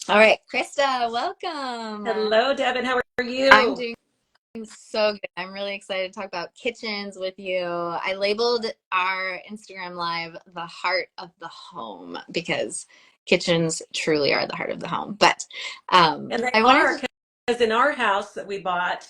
All right, Krista, welcome. Hello, Devin. How are I'm you? doing so good. I'm really excited to talk about kitchens with you. I labeled our Instagram live the heart of the home because kitchens truly are the heart of the home. But And they I wanted are, to, because in our house that we bought,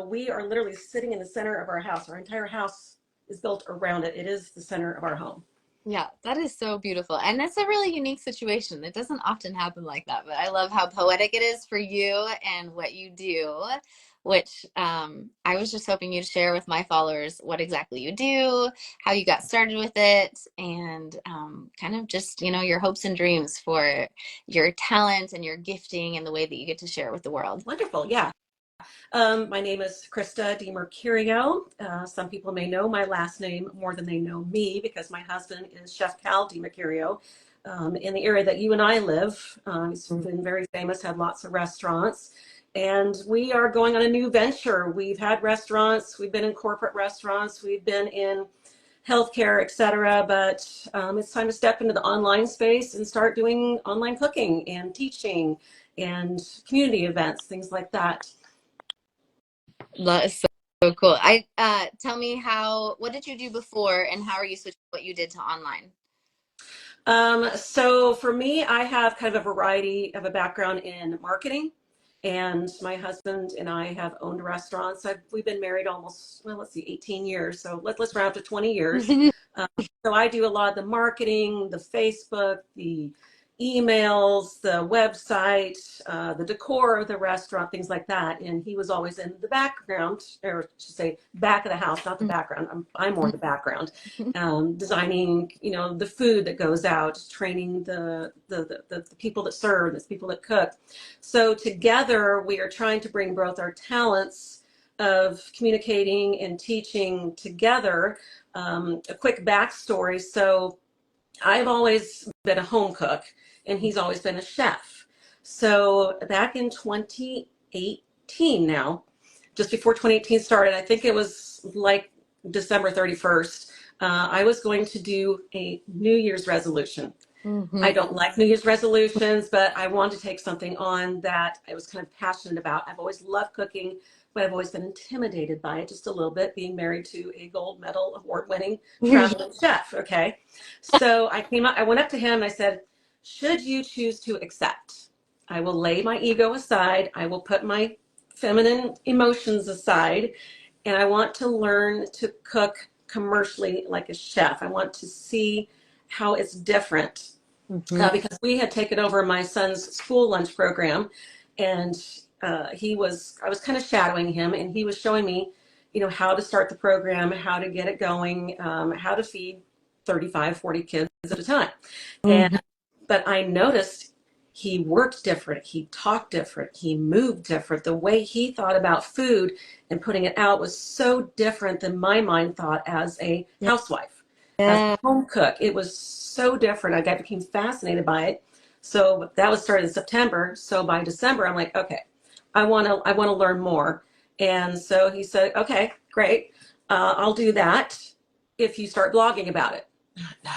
we are literally sitting in the center of our house. Our entire house is built around it. It is the center of our home. yeah, that is so beautiful. And that's a really unique situation. It doesn't often happen like that, but I love how poetic it is for you and what you do, which I was just hoping you'd share with my followers what exactly you do, how you got started with it, and kind of just, your hopes and dreams for your talent and your gifting and the way that you get to share it with the world. Wonderful. Yeah. My name is Christa DeMercurio. Some people may know my last name more than they know me because my husband is Chef Cal DeMercurio. In the area that you and I live, he's been very famous, had lots of restaurants. And we are going on a new venture. We've had restaurants, we've been in corporate restaurants, we've been in healthcare, et cetera. But it's time to step into the online space and start doing online cooking and teaching and community events, things like that. That is so cool. I tell me what did you do before and how are you switching what you did to online? So for me, I have kind of a variety of a background in marketing, and my husband and I have owned restaurants. We've been married almost, well, let's see, 18 years. So let's round up to 20 years. Um, so I do a lot of the marketing, the Facebook, the emails, the website, the decor of the restaurant, things like that. And he was always in the background, or I should say back of the house, not the background. I'm more the background, designing, the food that goes out, training the people that serve, the people that cook. So together we are trying to bring both our talents of communicating and teaching together. A quick backstory. So I've always been a home cook and he's always been a chef. So back in 2018 now, just before 2018 started, I think it was like December 31st, I was going to do a New Year's resolution. Hmm. I don't like New Year's resolutions, but I wanted to take something on that I was kind of passionate about. I've always loved cooking, but I've always been intimidated by it just a little bit, being married to a gold medal award winning traveling chef. Okay. So I went up to him and I said, should you choose to accept, I will lay my ego aside. I will put my feminine emotions aside, and I want to learn to cook commercially like a chef. I want to see how it's different, Hmm. because we had taken over my son's school lunch program, and I was kind of shadowing him, and he was showing me, how to start the program, how to get it going, how to feed 35, 40 kids at a time. And, Hmm. but I noticed he worked different, he talked different, he moved different. The way he thought about food and putting it out was so different than my mind thought as a housewife, as Yeah. a home cook. It was so different. Became fascinated by it. So that was started in September. So by December, I'm like, okay, I want to learn more. And so he said, okay, great, I'll do that if you start blogging about it. No,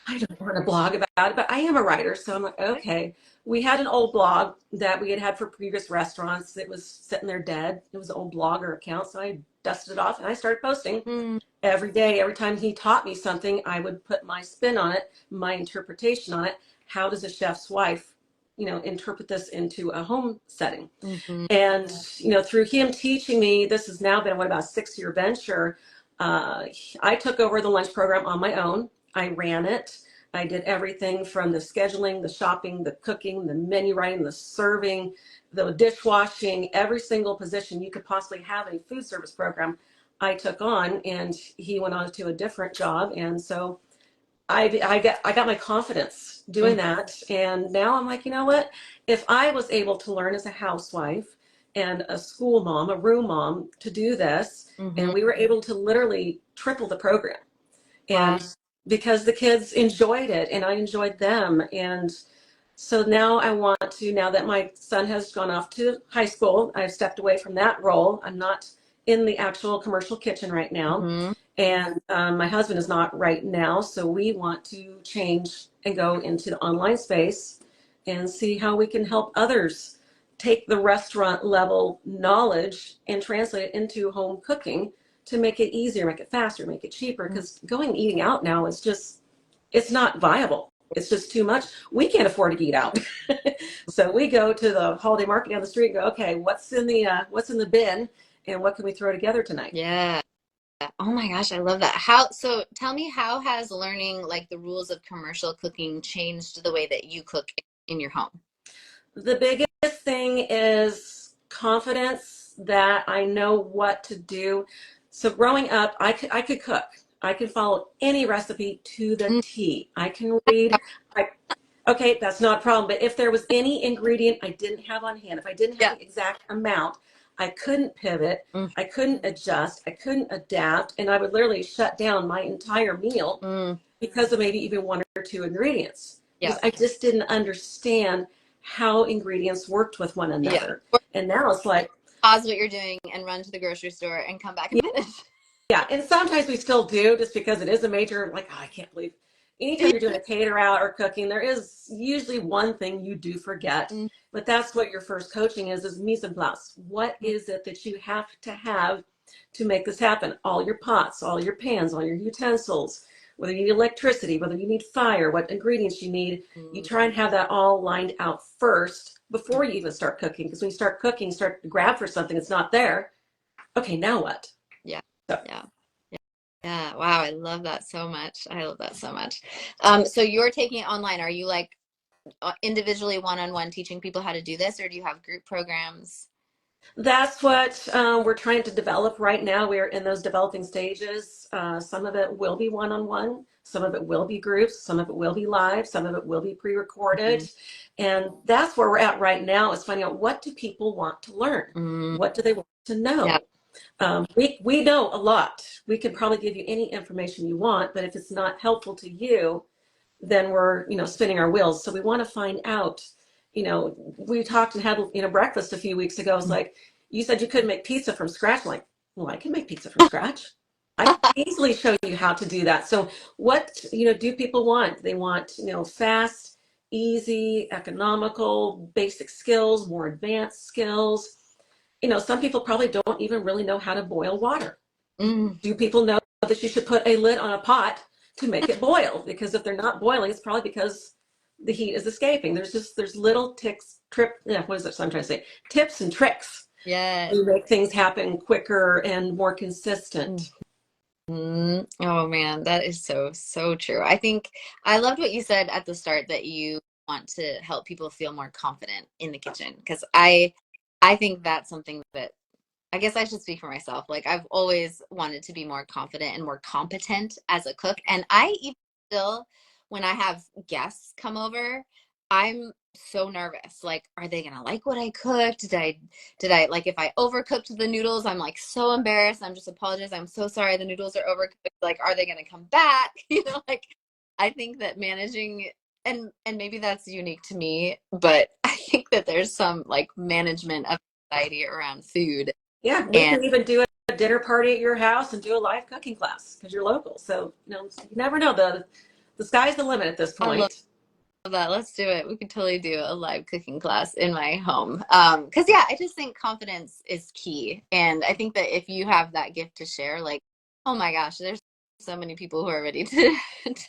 I don't want to blog about it, but I am a writer. So I'm like, okay. We had an old blog that we had for previous restaurants. It was sitting there dead. It was an old blogger account. So I dusted it off and I started posting Mm. every day. Every time he taught me something, I would put my spin on it, my interpretation on it. How does a chef's wife, interpret this into a home setting? Mhm. And, through him teaching me, this has now been, what, about a 6-year venture. Uh, I took over the lunch program on my own. I ran it. I did everything from the scheduling, the shopping, the cooking, the menu writing, the serving, the dishwashing, every single position you could possibly have in a food service program. I took on, and he went on to a different job. And so I got my confidence doing that. And now I'm like, you know what? If I was able to learn as a housewife and a school mom, a room mom, to do this, and Mhm. we were able to literally triple the program. Wow. And because the kids enjoyed it and I enjoyed them. And so now I want to, now that my son has gone off to high school, I've stepped away from that role. I'm not in the actual commercial kitchen right now. Mhm. And my husband is not right now. So we want to change and go into the online space and see how we can help others take the restaurant level knowledge and translate it into home cooking to make it easier, make it faster, make it cheaper. Because going and eating out now is just, it's not viable. It's just too much. We can't afford to eat out. So we go to the holiday market down the street and go, okay, what's in the bin and what can we throw together tonight? Yeah. Oh my gosh, I love that. How, so tell me, how has learning like the rules of commercial cooking changed the way that you cook in your home? The biggest thing is confidence that I know what to do. So growing up, I could cook. I could follow any recipe to the Mm, T. I can read. I, okay, that's not a problem. But if there was any ingredient I didn't have on hand, if I didn't have yeah. the exact amount, I couldn't pivot. Mm, I couldn't adjust. I couldn't adapt. And I would literally shut down my entire meal mm, because of maybe even one or two ingredients yeah. because I just didn't understand how ingredients worked with one Yeah. another. Or And now it's like, pause what you're doing and run to the grocery store and come back and yeah, finish. yeah. And sometimes we still do just because it is a major, like, oh, I can't believe anytime you're doing a cater out or cooking, there is usually one thing you do forget. Mm, But that's what your first coaching is mise en place. What is it that you have to make this happen? All your pots, all your pans, all your utensils, whether you need electricity, whether you need fire, what ingredients you need. You mm, try and have that all lined out first before you even start cooking. Because when you start cooking, start to grab for something that's not there. Okay, now what? yeah. So Yeah. Yeah. Wow. I love that so much. I love that so much. So you're taking it online. Are you like individually one-on-one teaching people how to do this, or do you have group programs? that's what we're trying to develop right now. We're in those developing stages. Some of it will be one-on-one, some of it will be groups, some of it will be live, some of it will be pre-recorded. Mhm. And that's where we're at right now is finding out what do people want to learn? Mm, What do they want to yeah. know? We know a lot. We can probably give you any information you want, but if it's not helpful to you, then we're, spinning our wheels. So we want to find out, we talked and had, breakfast a few weeks ago. It's like, you said you couldn't make pizza from scratch. I'm like, well, I can make pizza from scratch. I can easily show you how to do that. So what, do people want? They want, fast, easy, economical, basic skills, more advanced skills. Some people probably don't even really know how to boil water. Mm, Do people know that you should put a lid on a pot to make it boil? Because if they're not boiling, it's probably because the heat is escaping. There's little yeah, what is it? So I'm trying to say tips and tricks yes. to make things happen quicker and more consistent. Mhm. Oh man, that is so, so true. I think I loved what you said at the start that you want to help people feel more confident in the kitchen because I think that's something that I guess I should speak for myself. Like I've always wanted to be more confident and more competent as a cook. And I even still, when I have guests come over, I'm so nervous. Like, are they gonna like what I cooked? Did I like if I overcooked the noodles? I'm like so embarrassed. I'm just apologize. I'm so sorry. The noodles are overcooked. Like, are they gonna come back? Like I think that managing and maybe that's unique to me, but I think that there's some like management of anxiety around food Yeah, we and can even do a dinner party at your house and do a live cooking class because you're local. So you never know. The sky's the limit at this I love point. that. Let's do it. We could totally do a live cooking class in my home. Because yeah, I just think confidence is key. And I think that if you have that gift to share, like, oh my gosh, there's so many people who are ready to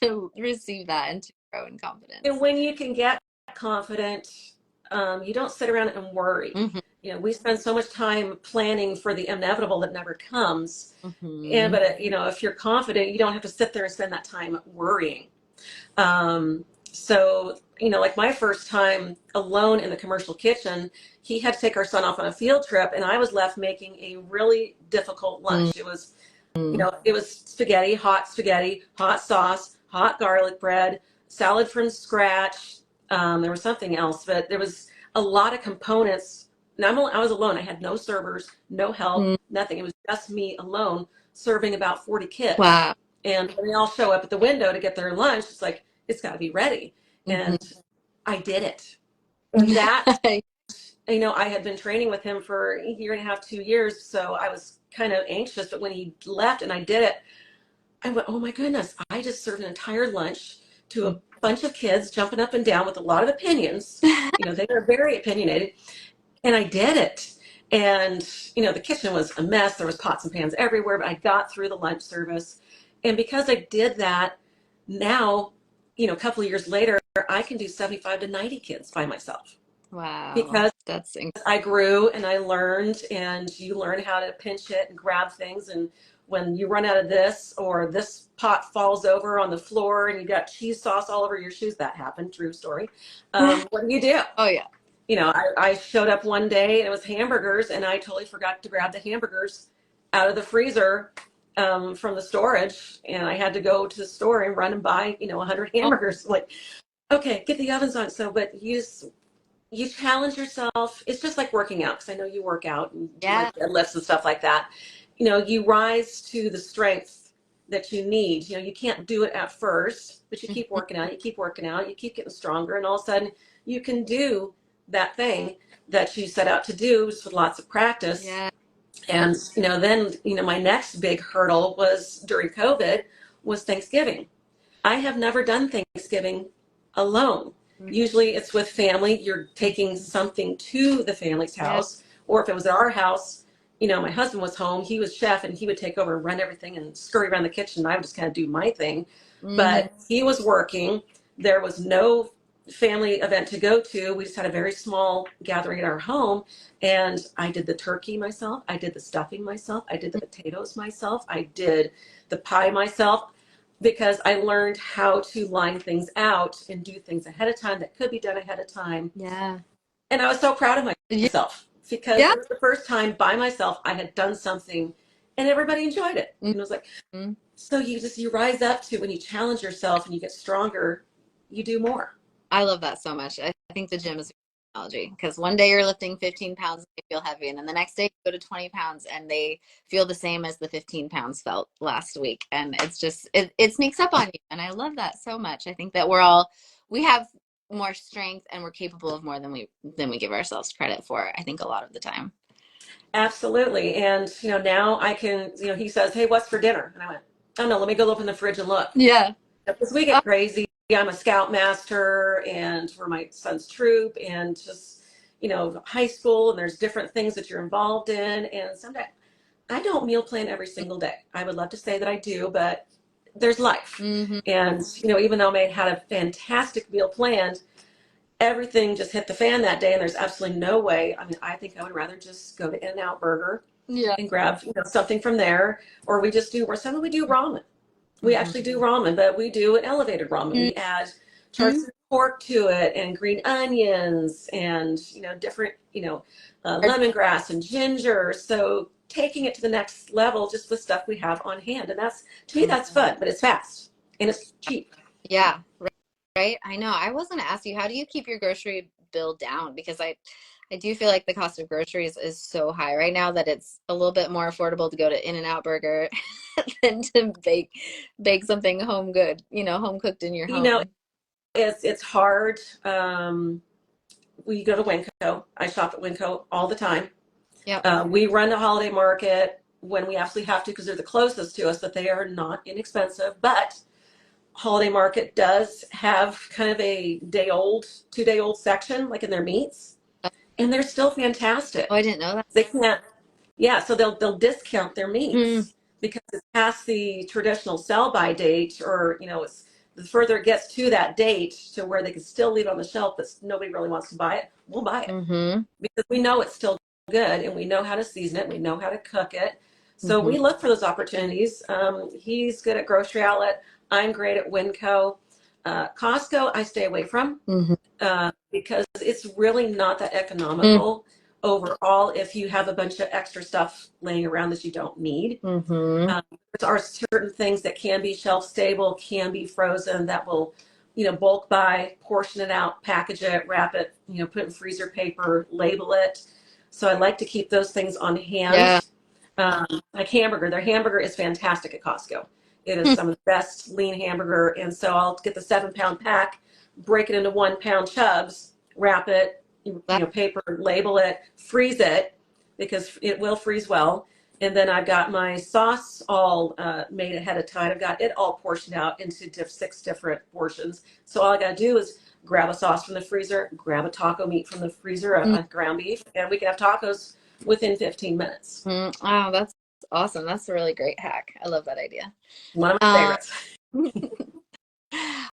to receive that and to grow in And confidence. when you can get confident, you don't sit around and worry. Hmm. We spend so much time planning for the inevitable that never comes. And Hmm. but if you're confident, you don't have to sit there and spend that time worrying. So like my first time alone in the commercial kitchen, he had to take our son off on a field trip, and I was left making a really difficult lunch. It was spaghetti, hot sauce, hot garlic bread, salad from scratch. There was something else, but there was a lot of components. And I was alone. I had no servers, no help, nothing. It was just me alone serving about 40 kids. Wow. And when they all show up at the window to get their lunch, it's like, it's got to be ready. Hmm. And I did it. And that, I had been training with him for a year and a half, 2 years. So I was kind of anxious. But when he left and I did it, I went, oh my goodness, I just served an entire lunch to bunch of kids jumping up and down with a lot of opinions. They were very opinionated, and I did it. And, the kitchen was a mess. There was pots and pans everywhere, but I got through the lunch service. And because I did that, now, a couple of years later, I can do 75 to 90 kids by myself Wow. because That's incredible. I grew and I learned, and you learn how to pinch it and grab things. And when you run out of this, or this pot falls over on the floor and you got cheese sauce all over your shoes, that happened, true story. What do you do? Oh yeah. I showed up one day and it was hamburgers, and I totally forgot to grab the hamburgers out of the freezer from the storage, and I had to go to the store and run and buy 100 Oh hamburgers. Like, okay, get the ovens on. So, but you challenge yourself. It's just like working out, because I know you work out and do yeah. like deadlifts and stuff like that. You rise to the strength that you need. You can't do it at first, but you keep Mhm. working out, you keep working out, you keep getting stronger, and all of a sudden you can do that thing that you set out to do, just with lots of practice. Yeah. And then my next big hurdle was during COVID was Thanksgiving. I have never done Thanksgiving alone. Mhm. Usually it's with family. You're taking something to the family's Yeah. house, or if it was at our house, my husband was home. He was chef, and he would take over and run everything and scurry around the kitchen. I would just kind of do my thing. Hmm. But he was working. There was no family event to go to. We just had a very small gathering at our home. And I did the turkey myself. I did the stuffing myself. I did the potatoes myself. I did the pie myself, because I learned how to line things out and do things ahead of time that could be done ahead of time. Yeah. And I was so proud of Yeah. myself, because Yeah. it was the first time by myself I had done something and everybody enjoyed it. And it was like, Mhm. so you rise up to, when you challenge yourself and you get stronger, you do more. I love that so much. I think the gym is a great analogy, because one day you're lifting 15 pounds and they feel heavy, and then the next day you go to 20 pounds and they feel the same as the 15 pounds felt last week. And it's just it sneaks up on you. And I love that so much. I think that we have more strength and we're capable of more than we give ourselves credit for, I think, a lot of the time. Absolutely. And, now I can, he says, hey, what's for dinner? And I went, oh no, let me go open the fridge and look. Yeah. Because we Oh, get crazy. I'm a scoutmaster, and for my son's troop, and just, high school, and there's different things that you're involved in. And sometimes I don't meal plan every single day. I would love to say that I do, but there's life. mm-hmm. And, even though I may have had a fantastic meal planned, everything just hit the fan that day, and there's absolutely no way. I mean, I think I would rather just go to In-N-Out Burger Yeah. and grab, something from there, or we just do, or some we do ramen. We Mm-hmm. actually do ramen, but we do an elevated ramen. We add Mm-hmm. charts of pork to it, and green onions, and different lemongrass and ginger. So taking it to the next level, just with stuff we have on hand, and that's, to me, that's fun. But it's fast and it's cheap. Yeah. Right. I know. I was going to ask you, how do you keep your grocery bill down? Because I do feel like the cost of groceries is so high right now that it's a little bit more affordable to go to In-N-Out Burger than to bake something home cooked in your You know, home. it's hard. We go to Winco. I shop at Winco all the time. Yep. We run the holiday market when we absolutely have to, because they're the closest to us, but they are not inexpensive. But holiday market does have kind of a day old, 2 day old section, like in their meats, and they're still Oh, I fantastic. didn't know that. They can't, yeah, so they'll discount their Hmm. meats because it's past the traditional sell by date, or it's the further it gets to that date to where they can still leave it on the shelf, but nobody really wants to buy it. We'll buy it Mm-hmm. because we know it's still good, and we know how to season it. We know how to cook it. So Mm-hmm. we look for those opportunities. He's good at Grocery Outlet. I'm great at Winco. Costco, I stay away from Mm-hmm. because it's really not that Mm-hmm. economical overall if you have a bunch of extra stuff laying around that you don't need. Mm-hmm. There are certain things that can be shelf stable, can be frozen, that will, bulk buy, portion it out, package it, wrap it, put it in freezer paper, label it. So I like to keep those things on Yeah. hand. Like hamburger, their hamburger is fantastic at Costco. It is Hmm. some of the best lean hamburger. And so I'll get the 7 pound pack, break it into 1 pound chubs, wrap it, That, paper, label it, freeze it, because it will freeze well. And then I've got my sauce all made ahead of time. I've got it all portioned out into 6 different portions. So all I got to do is grab a sauce from the freezer, grab a taco meat from the freezer, a ground beef, and we can have tacos within 15 minutes. Oh, that's awesome. That's a really great hack. I love that idea. One of my Um, favorites.